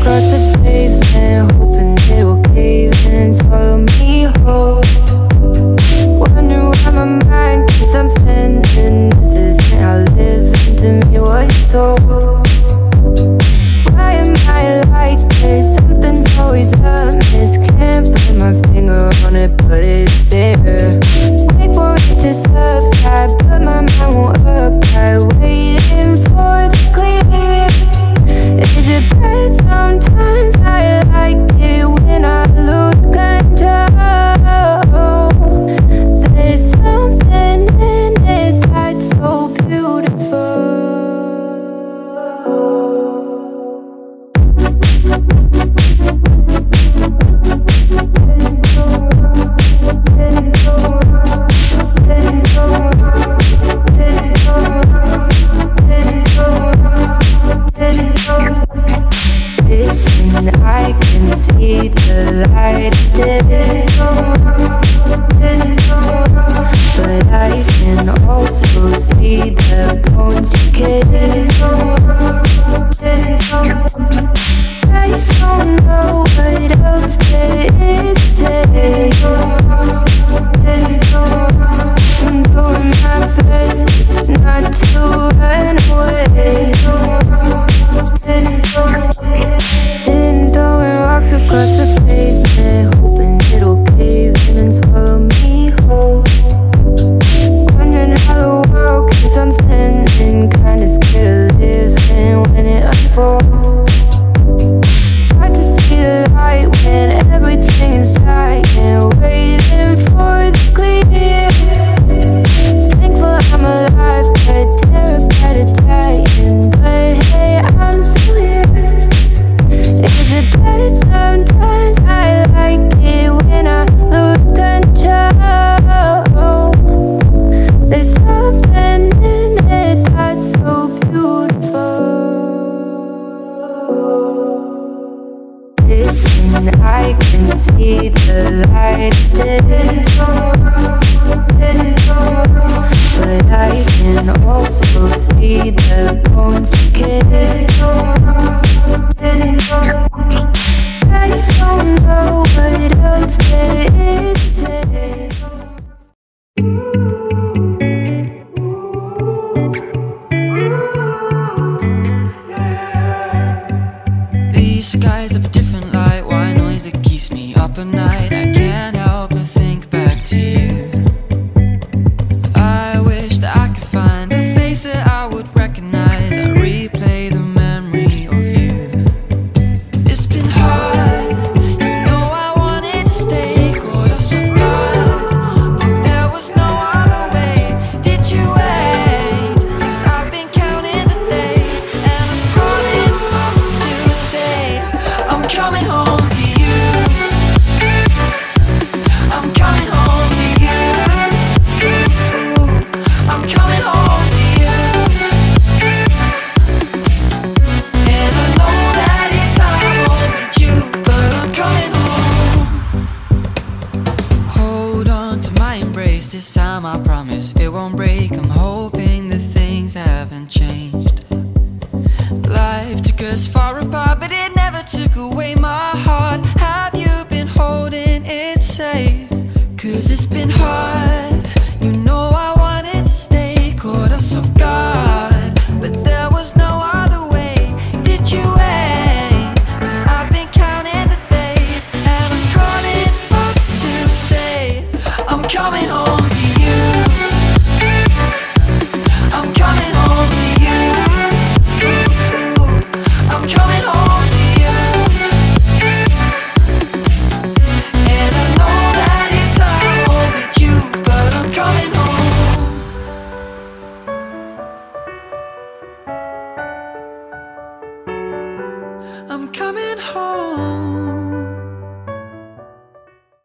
across the pavement, hoping it'll cave in and swallow me whole. Wondering why my mind keeps on spinning. This isn't how living to me was sold. Why am I like this? Something's always amiss. Can't put my finger on it, but it's there. Wait for it to subside, but my mind won't apply. Waiting for the clear. Is it bad? Sometimes I like it when I lose control. There's something in it that's so beautiful. Listen, I can see the light, but I can also see the bones decay. I don't know what else there is to say. I'm doing my best not to run away. Sitting throwing rocks across the pavement, hoping it'll cave in and swallow me whole. Wondering how the world keeps on spinning, kinda scared of living when it unfolds. Hard to see the light when everything is dying, waiting for the clear. Thankful I'm alive, but terrified of dying. But hey, I'm still here. Is it bad? Sometimes I like it when I lose control. There's something in it that's so beautiful. Listen, I can see the light, but I can also see the bones decay. I don't know what else there is to say. These skies have a different light, white noise that keeps me up at night. I can't help but think back to you. I wish that I could find a face that I would recognize. I replay the memory of you. It's been hard, you know I wanted to stay, caught us off guard, but there was no other way. Did you wait? 'Cause I've been counting the days, and I'm calling home to say I'm coming home to you. I'm coming home to you. I'm coming home to you. And I know that it's hard with you, but I'm coming home. Hold on to my embrace, this time I promise it won't break. I'm hoping that things haven't changed. Life took us far apart, but it never took away my heart. Have you been holding it safe? 'Cause it's been hard, you know I wanted to stay, caught us off guard, but there was no other way. Did you wait? 'Cause I've been counting the days, and I'm calling up to say I'm coming home to you. I'm coming home to you. I'm coming home to you. And I know that it's hard with you, but I'm coming home. I'm coming home.